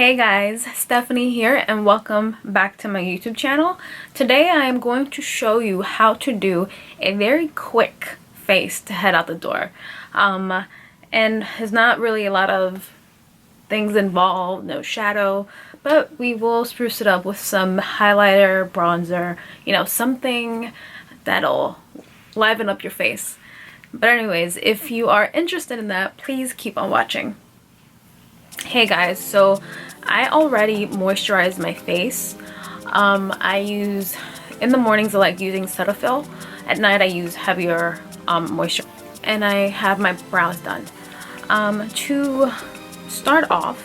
Hey guys, Stephanie here and welcome back to my YouTube channel. Today I am going to show you how to do a very quick face to head out the door. And there's not really a lot of things involved, no shadow, but we will spruce it up with some highlighter, bronzer, you know, something that'll liven up your face. But anyways, if you are interested in that, please keep on watching. Hey guys, so I already moisturized my face. I use, in the mornings I like using Cetaphil. At night I use heavier moisture. And I have my brows done. To start off,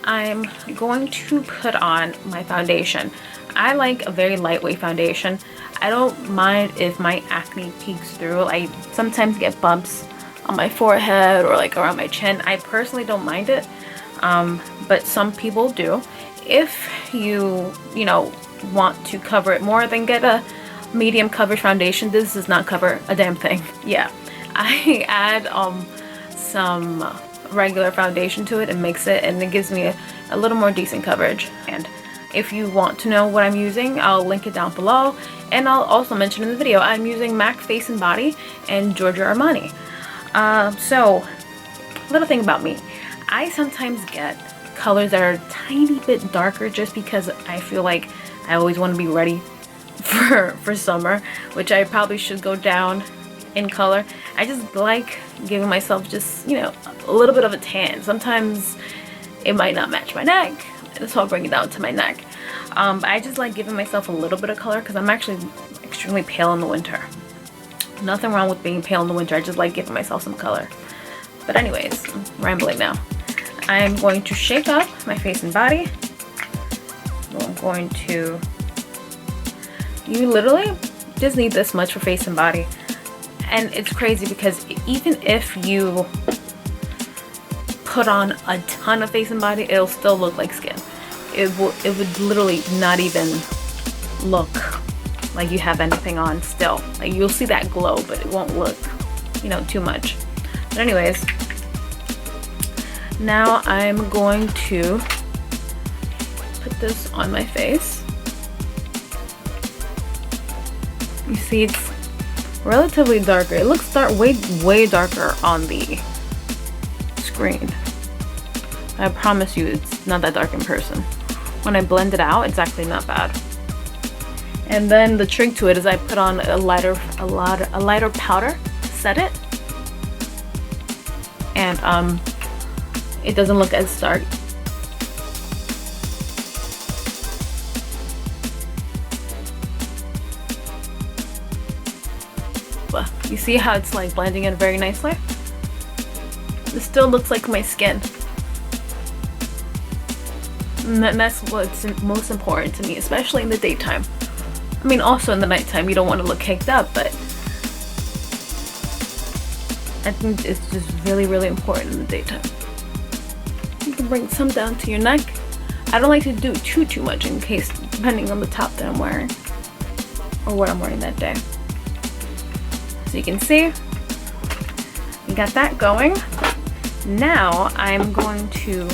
I'm going to put on my foundation. I like a very lightweight foundation. I don't mind if my acne peeks through. I sometimes get bumps on my forehead or like around my chin. I personally don't mind it, but some people do. If you want to cover it more, then get a medium coverage foundation. This does not cover a damn thing. Yeah, I add some regular foundation to it and mix it, and it gives me a little more decent coverage. And if you want to know what I'm using, I'll link it down below, and I'll also mention in the video I'm using MAC Face and Body and Giorgio Armani. So, little thing about me, I sometimes get colors that are a tiny bit darker just because I feel like I always want to be ready for summer, which I probably should go down in color. I just like giving myself just, you know, a little bit of a tan. Sometimes it might not match my neck, so I'll bring it down to my neck. But I just like giving myself a little bit of color because I'm actually extremely pale in the winter. Nothing wrong with being pale in the winter, I just like giving myself some color. But anyways, I'm rambling now. I'm going to shake up my face and body. I'm going to, you literally just need this much for face and body. And it's crazy because even if you put on a ton of face and body, it'll still look like skin. It would literally not even look like you have anything on still. Like, you'll see that glow, but it won't look, you know, too much. But anyways, now I'm going to put this on my face. You see, it's relatively darker. It looks way darker on the screen. I promise you it's not that dark in person. When I blend it out, it's actually not bad. And then the trick to it is I put on a lighter powder to set it. And it doesn't look as dark. But you see how it's like blending in very nicely? This still looks like my skin. And that's what's most important to me, especially in the daytime. I mean, also in the nighttime, you don't want to look caked up, but I think it's just really important in the daytime. You can bring some down to your neck. I don't like to do too much in case, depending on the top that I'm wearing or what I'm wearing that day. So you can see, we got that going. Now I'm going to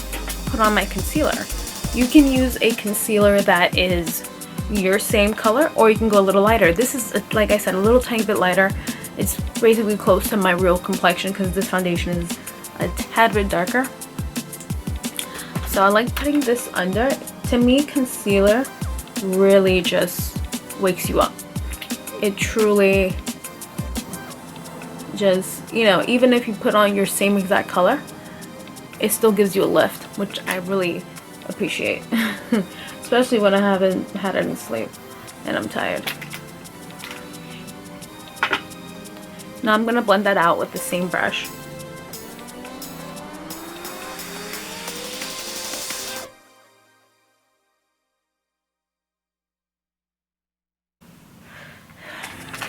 put on my concealer. You can use a concealer that is your same color, or you can go a little lighter. This is, like I said, a little tiny bit lighter. It's basically close to my real complexion because this foundation is a tad bit darker. So I like putting this under. To me, concealer really just wakes you up. It truly just, you know, even if you put on your same exact color, it still gives you a lift, which I really appreciate. Especially when I haven't had any sleep and I'm tired. Now I'm going to blend that out with the same brush.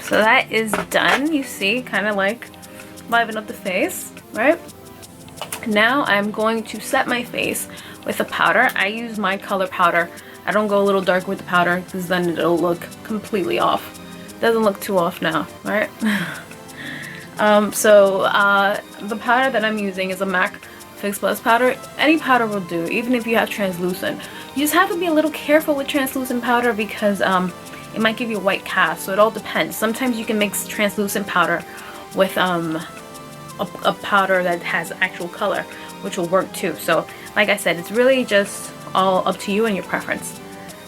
So that is done. You see, kind of like liven up the face, right? Now I'm going to set my face with a powder. I use my color powder. I don't go a little dark with the powder because then it'll look completely off. Doesn't look too off now, right? The powder that I'm using is a MAC Fix Plus powder. Any powder will do, even if you have translucent. You just have to be a little careful with translucent powder because it might give you a white cast, so it all depends. Sometimes you can mix translucent powder with a powder that has actual color, which will work too. So like I said, it's really just all up to you and your preference.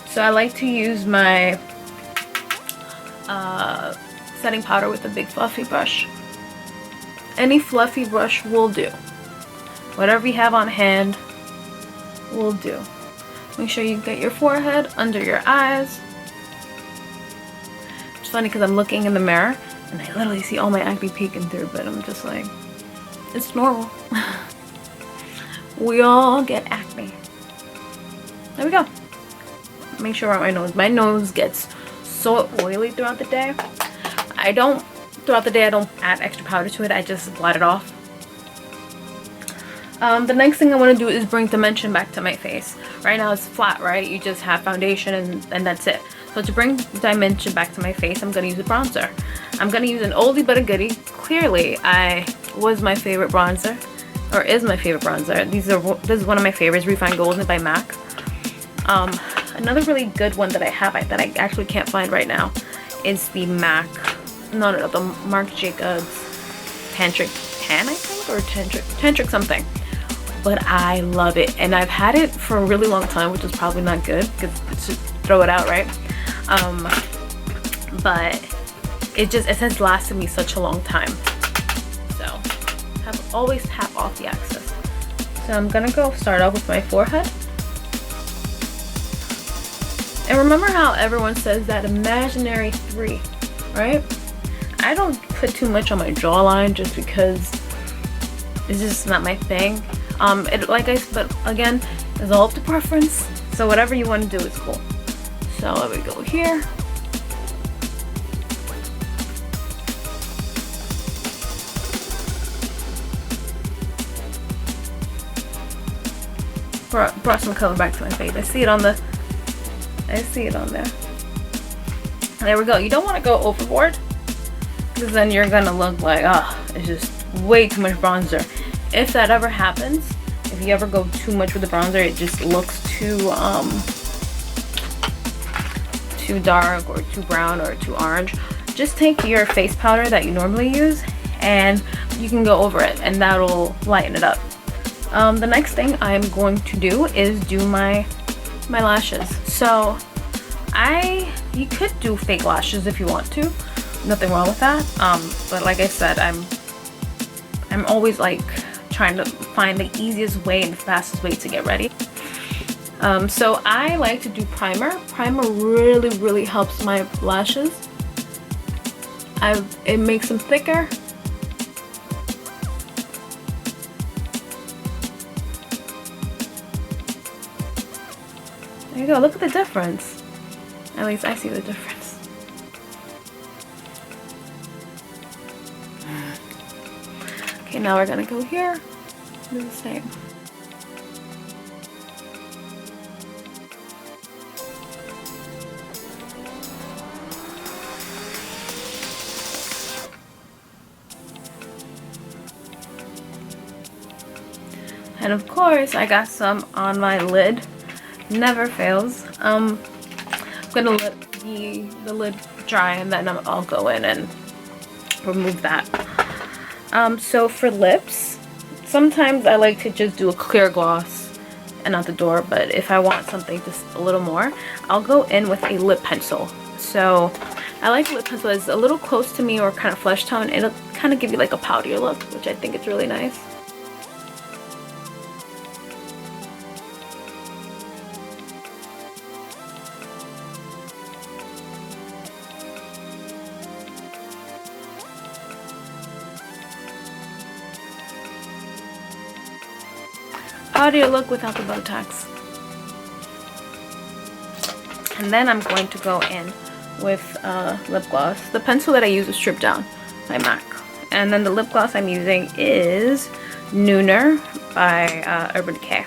So I like to use my setting powder with a big fluffy brush. Any fluffy brush will do. Whatever you have on hand will do. Make sure you get your forehead, under your eyes. It's funny because I'm looking in the mirror and I literally see all my acne peeking through, but I'm just like, it's normal. We all get acne. There we go. Make sure around my nose. My nose gets so oily throughout the day. Throughout the day I don't add extra powder to it. I just blot it off. The next thing I want to do is bring dimension back to my face. Right now it's flat, right? You just have foundation and that's it. So to bring dimension back to my face, I'm going to use a bronzer. I'm going to use an oldie but a goodie. Clearly, was my favorite bronzer, or is my favorite bronzer. This is one of my favorites, Refined Golden by MAC. Another really good one that I have that I actually can't find right now is the MAC, the Marc Jacobs Tantric Tan, I think, or Tantric something. But I love it, and I've had it for a really long time, which is probably not good because it's just throw it out, right? But it has lasted me such a long time. So always tap off the excess. So I'm gonna start off with my forehead. And remember how everyone says that imaginary 3, right? I don't put too much on my jawline just because it's just not my thing. But again, it's all up to preference. So whatever you want to do is cool. So let me go here. Brought some color back to my face. I see it on there. There we go. You don't want to go overboard because then you're gonna look like, it's just way too much bronzer. If that ever happens, if you ever go too much with the bronzer, it just looks too dark or too brown or too orange, just take your face powder that you normally use and you can go over it and that'll lighten it up. The next thing I'm going to do is do my lashes. So you could do fake lashes if you want to, nothing wrong with that. But like I said, I'm always like trying to find the easiest way and the fastest way to get ready. So I like to do primer. Primer really helps my lashes. It makes them thicker. There you go, look at the difference. At least I see the difference. Okay, now we're gonna go here, do the same. And of course, I got some on my lid. Never fails. I'm gonna let the lid dry and then I'll go in and remove that. So for lips, sometimes I like to just do a clear gloss and out the door, but if I want something just a little more, I'll go in with a lip pencil. So I like lip pencil. It's a little close to me or kind of flesh tone. It'll kind of give you like a powdery look, which I think is really nice. Powdery look without the Botox. And then I'm going to go in with lip gloss. The pencil that I use is Stripped Down by MAC. And then the lip gloss I'm using is Nooner by Urban Decay.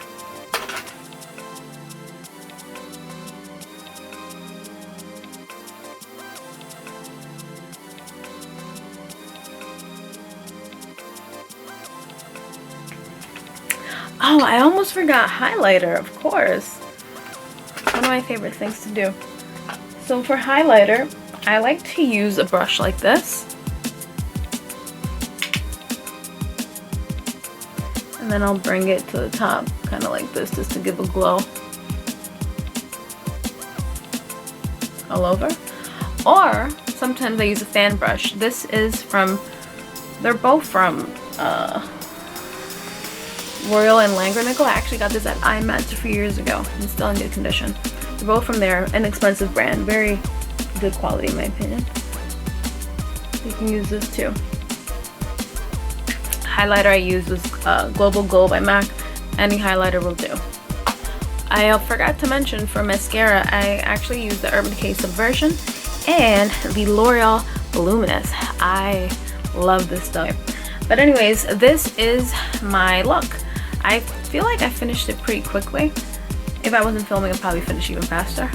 Oh, I almost forgot highlighter, of course. One of my favorite things to do. So for highlighter, I like to use a brush like this. And then I'll bring it to the top, kind of like this, just to give a glow all over. Or sometimes I use a fan brush. This is from, they're both from Royal and Langrenagel. I actually got this at IMATS a few years ago. It's still in good condition. They're both from their inexpensive brand. Very good quality in my opinion. You can use this too. Highlighter I used was Global Glow by MAC. Any highlighter will do. I forgot to mention for mascara, I actually used the Urban Decay Subversion and the L'Oreal Voluminous. I love this stuff. But anyways, this is my look. I feel like I finished it pretty quickly. If I wasn't filming, I'd probably finish even faster.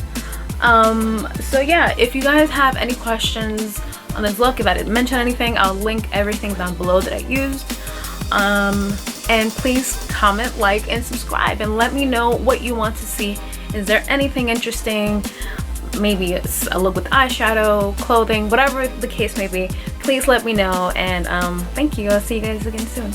So yeah, if you guys have any questions on this look, if I didn't mention anything, I'll link everything down below that I used. And please comment, like, and subscribe, and let me know what you want to see. Is there anything interesting? Maybe it's a look with eyeshadow, clothing, whatever the case may be. Please let me know, and thank you. I'll see you guys again soon.